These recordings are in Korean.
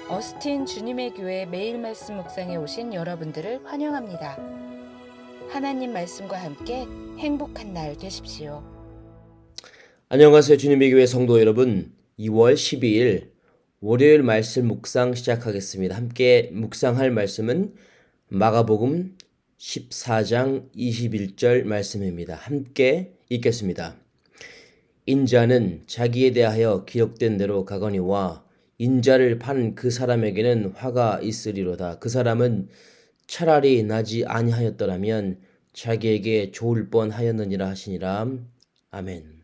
어스틴 주님의 교회 매일 말씀 묵상에 오신 여러분들을 환영합니다. 하나님 말씀과 함께 행복한 날 되십시오. 안녕하세요. 주님의 교회 성도 여러분. 2월 12일 월요일 말씀 묵상 시작하겠습니다. 함께 묵상할 말씀은 마가복음 14장 21절 말씀입니다. 함께 읽겠습니다. 인자는 자기에 대하여 기록된 대로 가거니와 인자를 파는 그 사람에게는 화가 있으리로다. 그 사람은 차라리 나지 아니하였더라면 자기에게 좋을 뻔하였느니라 하시니라. 아멘.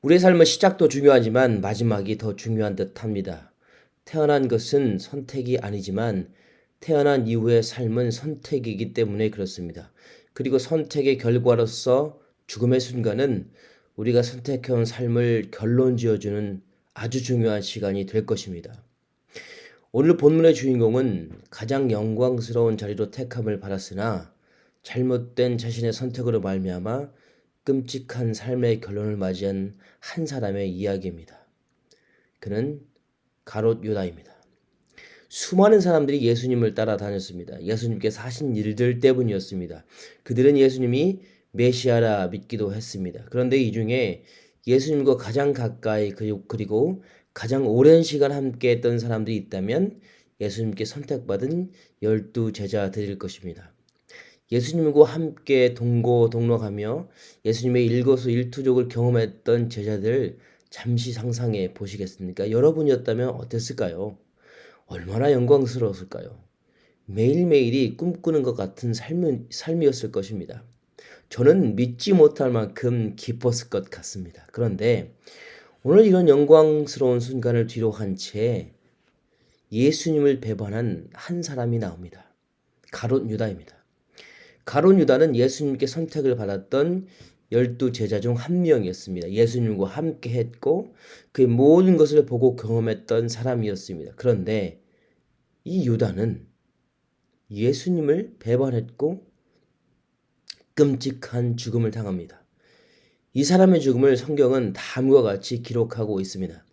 우리의 삶은 시작도 중요하지만 마지막이 더 중요한 듯합니다. 태어난 것은 선택이 아니지만 태어난 이후의 삶은 선택이기 때문에 그렇습니다. 그리고 선택의 결과로서 죽음의 순간은 우리가 선택해온 삶을 결론 지어주는 아주 중요한 시간이 될 것입니다. 오늘 본문의 주인공은 가장 영광스러운 자리로 택함을 받았으나 잘못된 자신의 선택으로 말미암아 끔찍한 삶의 결론을 맞이한 한 사람의 이야기입니다. 그는 가롯 유다입니다. 수많은 사람들이 예수님을 따라다녔습니다. 예수님께서 하신 일들 때문이었습니다. 그들은 예수님이 메시아라 믿기도 했습니다. 그런데 이 중에 예수님과 가장 가까이 그리고 가장 오랜 시간 함께했던 사람들이 있다면 예수님께 선택받은 12 제자들일 것입니다. 예수님과 함께 동고동락하며 예수님의 일거수일투족을 경험했던 제자들 잠시 상상해 보시겠습니까? 여러분이었다면 어땠을까요? 얼마나 영광스러웠을까요? 매일매일이 꿈꾸는 것 같은 삶이었을 것입니다. 저는 믿지 못할 만큼 기뻤을 것 같습니다. 그런데 오늘 이런 영광스러운 순간을 뒤로 한 채 예수님을 배반한 한 사람이 나옵니다. 가롯 유다입니다. 가룟 유다는 예수님께 선택을 받았던 12 제자 중 한 명이었습니다. 예수님과 함께 했고 그의 모든 것을 보고 경험했던 사람이었습니다. 그런데 이 유다는 예수님을 배반했고 끔찍한 죽음을 당합니다. 이 사람의 죽음을 성경은 다음과 같이 기록하고 있습니다.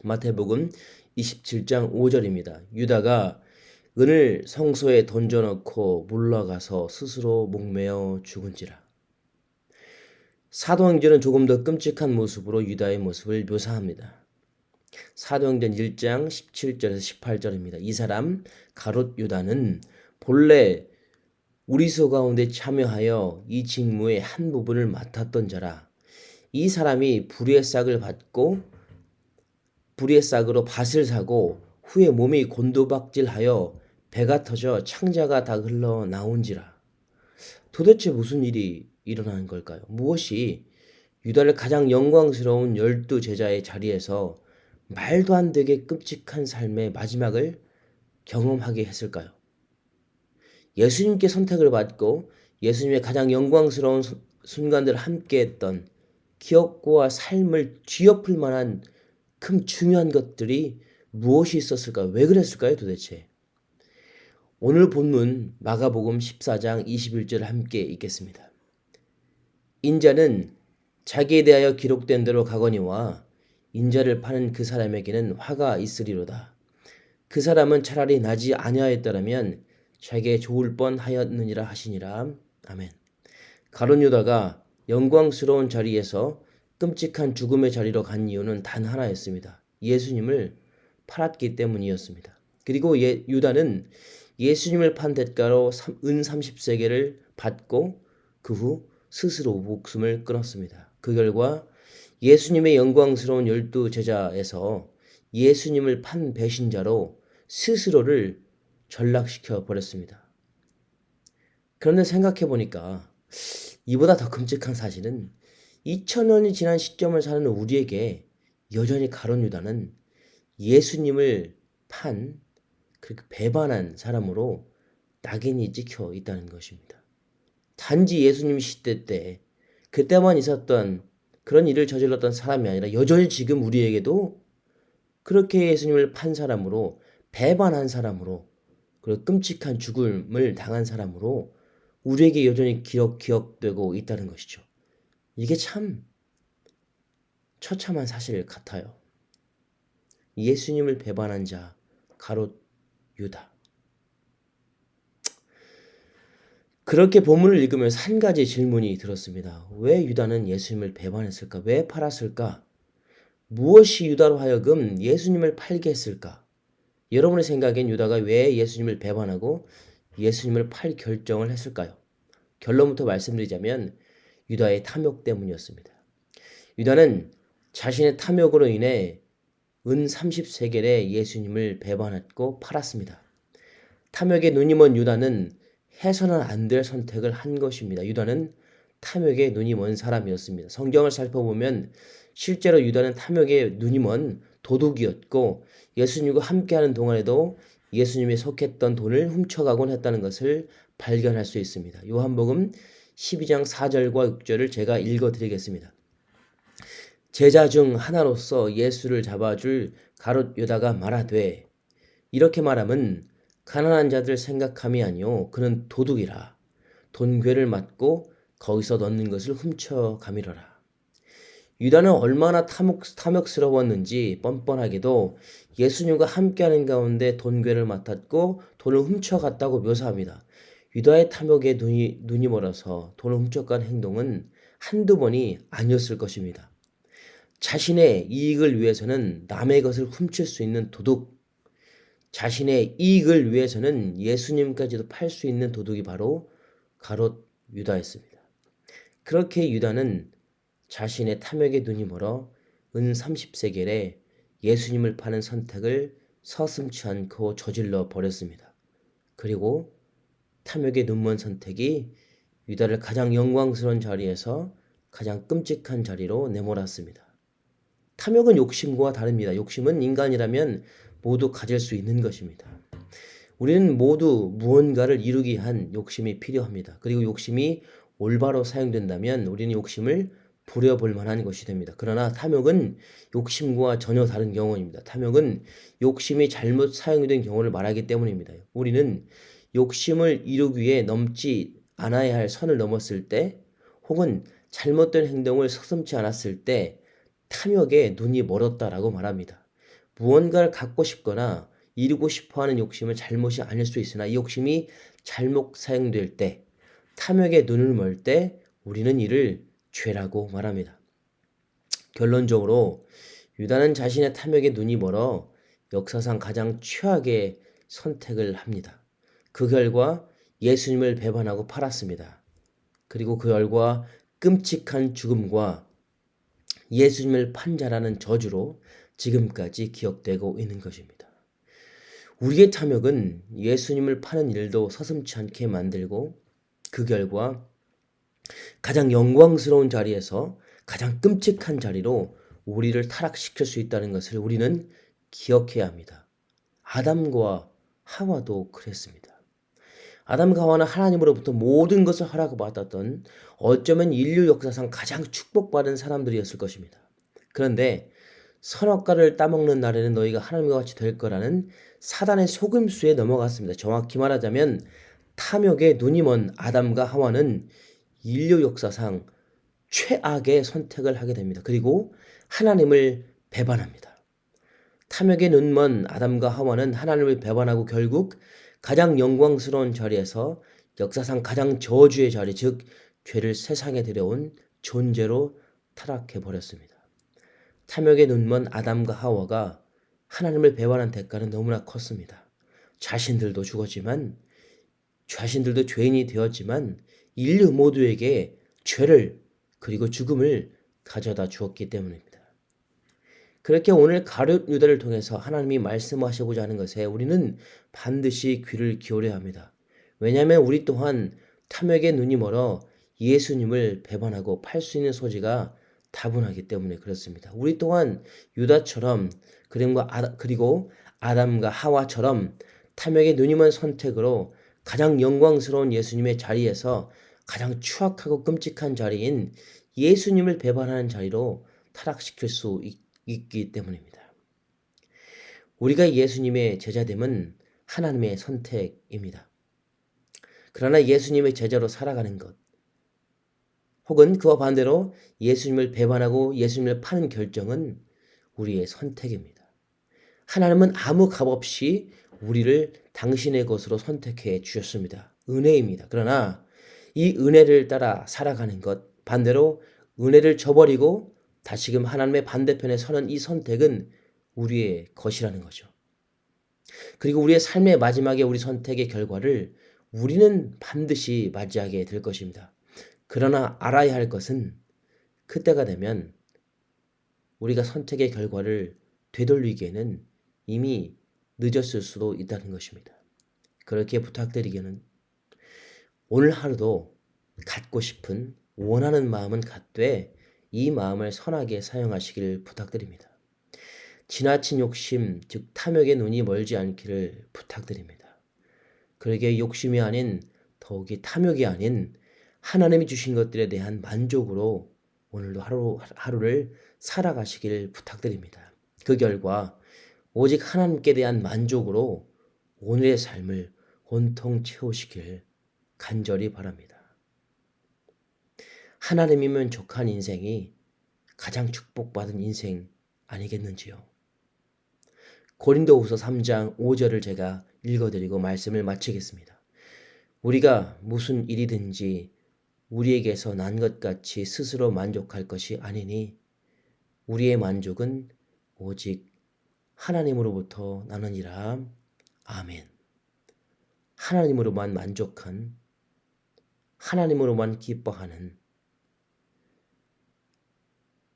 마태복음 27장 5절입니다. 유다가 은을 성소에 던져넣고 물러가서 스스로 목매어 죽은지라. 사도행전은 조금 더 끔찍한 모습으로 유다의 모습을 묘사합니다. 사도행전 1장 17절에서 18절입니다. 이 사람 가롯 유다는 본래 우리소 가운데 참여하여 이 직무의 한 부분을 맡았던 자라. 이 사람이 불의의 싹을 받고 불의의 싹으로 밭을 사고 후에 몸이 곤두박질하여 배가 터져 창자가 다 흘러나온지라. 도대체 무슨 일이 일어나는 걸까요? 무엇이 유다를 가장 영광스러운 12 제자의 자리에서 말도 안 되게 끔찍한 삶의 마지막을 경험하게 했을까요? 예수님께 선택을 받고 예수님의 가장 영광스러운 순간들을 함께했던 기억과 삶을 뒤엎을 만한 큰 중요한 것들이 무엇이 있었을까요? 왜 그랬을까요 도대체? 오늘 본문 마가복음 14장 21절을 함께 읽겠습니다. 인자는 자기에 대하여 기록된 대로 가거니와 인자를 파는 그 사람에게는 화가 있으리로다. 그 사람은 차라리 나지 아니하였더라면 자기에 좋을 뻔하였느니라 하시니라. 아멘. 가룟 유다가 영광스러운 자리에서 끔찍한 죽음의 자리로 간 이유는 단 하나였습니다. 예수님을 팔았기 때문이었습니다. 그리고 유다는 예수님을 판 대가로 은 30세겔을 받고 그 후 스스로 목숨을 끊었습니다. 그 결과 예수님의 영광스러운 12 제자에서 예수님을 판 배신자로 스스로를 전락시켜 버렸습니다. 그런데 생각해 보니까 이보다 더 끔찍한 사실은 2000년이 지난 시점을 사는 우리에게 여전히 가룟 유다는 예수님을 판 그렇게 배반한 사람으로 낙인이 찍혀 있다는 것입니다. 단지 예수님 시대 때 그때만 있었던 그런 일을 저질렀던 사람이 아니라 여전히 지금 우리에게도 그렇게 예수님을 판 사람으로 배반한 사람으로 그리고 끔찍한 죽음을 당한 사람으로 우리에게 여전히 기억되고 있다는 것이죠. 이게 참 처참한 사실 같아요. 예수님을 배반한 자 가롯 유다. 그렇게 본문을 읽으면서 한 가지 질문이 들었습니다. 왜 유다는 예수님을 배반했을까? 왜 팔았을까? 무엇이 유다로 하여금 예수님을 팔게 했을까? 여러분의 생각엔 유다가 왜 예수님을 배반하고 예수님을 팔 결정을 했을까요? 결론부터 말씀드리자면 유다의 탐욕 때문이었습니다. 유다는 자신의 탐욕으로 인해 은 30세겔에 예수님을 배반했고 팔았습니다. 탐욕에 눈이 먼 유다는 해서는 안 될 선택을 한 것입니다. 유다는 탐욕에 눈이 먼 사람이었습니다. 성경을 살펴보면 실제로 유다는 탐욕에 눈이 먼 도둑이었고 예수님과 함께하는 동안에도 예수님이 속했던 돈을 훔쳐가곤 했다는 것을 발견할 수 있습니다. 요한복음 12장 4절과 6절을 제가 읽어드리겠습니다. 제자 중 하나로서 예수를 잡아줄 가롯 유다가 말하되 이렇게 말함은 가난한 자들 생각함이 아니요 그는 도둑이라 돈괴를 맞고 거기서 넣는 것을 훔쳐가미러라. 유다는 얼마나 탐욕스러웠는지 뻔뻔하게도 예수님과 함께하는 가운데 돈괴를 맡았고 돈을 훔쳐갔다고 묘사합니다. 유다의 탐욕에 눈이 멀어서 돈을 훔쳐간 행동은 한두 번이 아니었을 것입니다. 자신의 이익을 위해서는 남의 것을 훔칠 수 있는 도둑, 자신의 이익을 위해서는 예수님까지도 팔 수 있는 도둑이 바로 가롯 유다였습니다. 그렇게 유다는 자신의 탐욕에 눈이 멀어 은 30세겔에 예수님을 파는 선택을 서슴지 않고 저질러 버렸습니다. 그리고 탐욕에 눈먼 선택이 유다를 가장 영광스러운 자리에서 가장 끔찍한 자리로 내몰았습니다. 탐욕은 욕심과 다릅니다. 욕심은 인간이라면 모두 가질 수 있는 것입니다. 우리는 모두 무언가를 이루기 위한 욕심이 필요합니다. 그리고 욕심이 올바로 사용된다면 우리는 욕심을 부려볼 만한 것이 됩니다. 그러나 탐욕은 욕심과 전혀 다른 경우입니다. 탐욕은 욕심이 잘못 사용된 경우를 말하기 때문입니다. 우리는 욕심을 이루기 위해 넘지 않아야 할 선을 넘었을 때 혹은 잘못된 행동을 서슴지 않았을 때 탐욕에 눈이 멀었다라고 말합니다. 무언가를 갖고 싶거나 이루고 싶어하는 욕심은 잘못이 아닐 수 있으나 이 욕심이 잘못 사용될 때 탐욕에 눈을 멀 때 우리는 이를 죄라고 말합니다. 결론적으로 유다는 자신의 탐욕에 눈이 멀어 역사상 가장 최악의 선택을 합니다. 그 결과 예수님을 배반하고 팔았습니다. 그리고 그 결과 끔찍한 죽음과 예수님을 판 자라는 저주로 지금까지 기억되고 있는 것입니다. 우리의 탐욕은 예수님을 파는 일도 서슴지 않게 만들고 그 결과 가장 영광스러운 자리에서 가장 끔찍한 자리로 우리를 타락시킬 수 있다는 것을 우리는 기억해야 합니다. 아담과 하와도 그랬습니다. 아담과 하와는 하나님으로부터 모든 것을 허락받았던 어쩌면 인류 역사상 가장 축복받은 사람들이었을 것입니다. 그런데 선악과를 따먹는 날에는 너희가 하나님과 같이 될 거라는 사단의 속임수에 넘어갔습니다. 정확히 말하자면 탐욕에 눈이 먼 아담과 하와는 인류 역사상 최악의 선택을 하게 됩니다. 그리고 하나님을 배반합니다. 탐욕에 눈 먼 아담과 하와는 하나님을 배반하고 결국 가장 영광스러운 자리에서 역사상 가장 저주의 자리, 즉 죄를 세상에 들여온 존재로 타락해버렸습니다. 탐욕에 눈 먼 아담과 하와가 하나님을 배반한 대가는 너무나 컸습니다. 자신들도 죽었지만, 자신들도 죄인이 되었지만 인류 모두에게 죄를 그리고 죽음을 가져다 주었기 때문입니다. 그렇게 오늘 가룟 유다를 통해서 하나님이 말씀하시고자 하는 것에 우리는 반드시 귀를 기울여야 합니다. 왜냐하면 우리 또한 탐욕에 눈이 멀어 예수님을 배반하고 팔 수 있는 소지가 다분하기 때문에 그렇습니다. 우리 또한 유다처럼 그리고 아담과 하와처럼 탐욕에 눈이 먼 선택으로 가장 영광스러운 예수님의 자리에서 가장 추악하고 끔찍한 자리인 예수님을 배반하는 자리로 타락시킬 수 있기 때문입니다. 우리가 예수님의 제자됨은 하나님의 선택입니다. 그러나 예수님의 제자로 살아가는 것 혹은 그와 반대로 예수님을 배반하고 예수님을 파는 결정은 우리의 선택입니다. 하나님은 아무 값 없이 우리를 당신의 것으로 선택해 주셨습니다. 은혜입니다. 그러나 이 은혜를 따라 살아가는 것, 반대로 은혜를 저버리고 다시금 하나님의 반대편에 서는 이 선택은 우리의 것이라는 거죠. 그리고 우리의 삶의 마지막에 우리 선택의 결과를 우리는 반드시 맞이하게 될 것입니다. 그러나 알아야 할 것은 그때가 되면 우리가 선택의 결과를 되돌리기에는 이미 늦었을 수도 있다는 것입니다. 그렇게 부탁드리기는 오늘 하루도 갖고 싶은 원하는 마음은 갖되 이 마음을 선하게 사용하시길 부탁드립니다. 지나친 욕심, 즉 탐욕의 눈이 멀지 않기를 부탁드립니다. 그러기에 욕심이 아닌, 더욱이 탐욕이 아닌 하나님이 주신 것들에 대한 만족으로 오늘도 하루를 살아가시길 부탁드립니다. 그 결과 오직 하나님께 대한 만족으로 오늘의 삶을 온통 채우시길 간절히 바랍니다. 하나님이면 족한 인생이 가장 축복받은 인생 아니겠는지요. 고린도후서 3장 5절을 제가 읽어드리고 말씀을 마치겠습니다. 우리가 무슨 일이든지 우리에게서 난 것 같이 스스로 만족할 것이 아니니 우리의 만족은 오직 하나님으로부터 나느니라. 아멘. 하나님으로만 만족한, 하나님으로만 기뻐하는,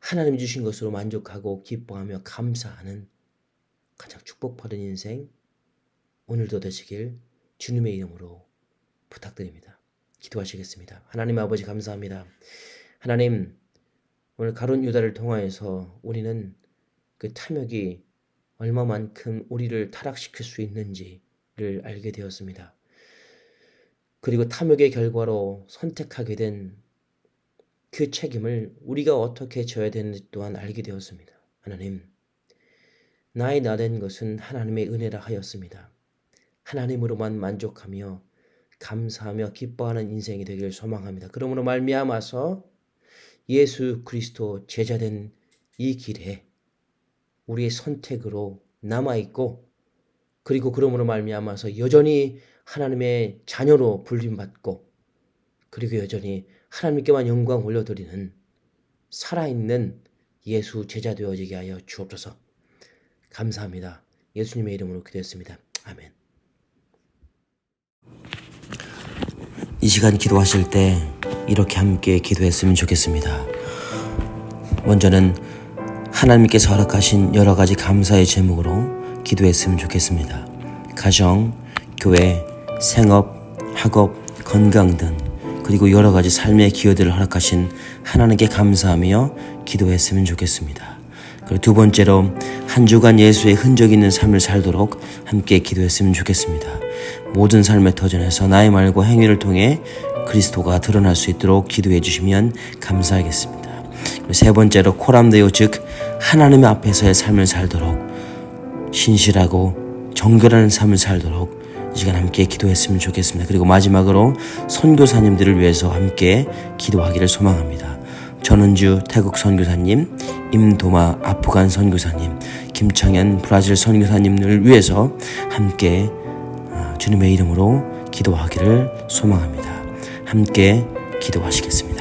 하나님이 주신 것으로 만족하고 기뻐하며 감사하는 가장 축복받은 인생 오늘도 되시길 주님의 이름으로 부탁드립니다. 기도하시겠습니다. 하나님 아버지 감사합니다. 하나님, 오늘 가룟 유다를 통하여서 우리는 그 탐욕이 얼마만큼 우리를 타락시킬 수 있는지를 알게 되었습니다. 그리고 탐욕의 결과로 선택하게 된 그 책임을 우리가 어떻게 져야 되는지 또한 알게 되었습니다. 하나님, 나의 나된 것은 하나님의 은혜라 하였습니다. 하나님으로만 만족하며 감사하며 기뻐하는 인생이 되기를 소망합니다. 그러므로 말미암아서 예수 그리스도 제자된 이 길에 우리의 선택으로 남아있고, 그리고 그러므로 말미암아서 여전히 하나님의 자녀로 불림받고, 그리고 여전히 하나님께만 영광 올려드리는 살아있는 예수 제자 되어지게 하여 주옵소서. 감사합니다. 예수님의 이름으로 기도했습니다. 아멘. 이 시간 기도하실 때 이렇게 함께 기도했으면 좋겠습니다. 먼저는 하나님께서 허락하신 여러 가지 감사의 제목으로 기도했으면 좋겠습니다. 가정, 교회, 생업, 학업, 건강 등 그리고 여러 가지 삶의 기여들을 허락하신 하나님께 감사하며 기도했으면 좋겠습니다. 그리고 두 번째로 한 주간 예수의 흔적 있는 삶을 살도록 함께 기도했으면 좋겠습니다. 모든 삶의 터전에서 나의 말과 행위를 통해 그리스도가 드러날 수 있도록 기도해 주시면 감사하겠습니다. 그리고 세 번째로 코람데오, 즉 하나님 앞에서의 삶을 살도록 신실하고 정결한 삶을 살도록 이 시간 함께 기도했으면 좋겠습니다. 그리고 마지막으로 선교사님들을 위해서 함께 기도하기를 소망합니다. 전은주 태국 선교사님, 임도마 아프간 선교사님, 김창현 브라질 선교사님을 위해서 함께 주님의 이름으로 기도하기를 소망합니다. 함께 기도하시겠습니다.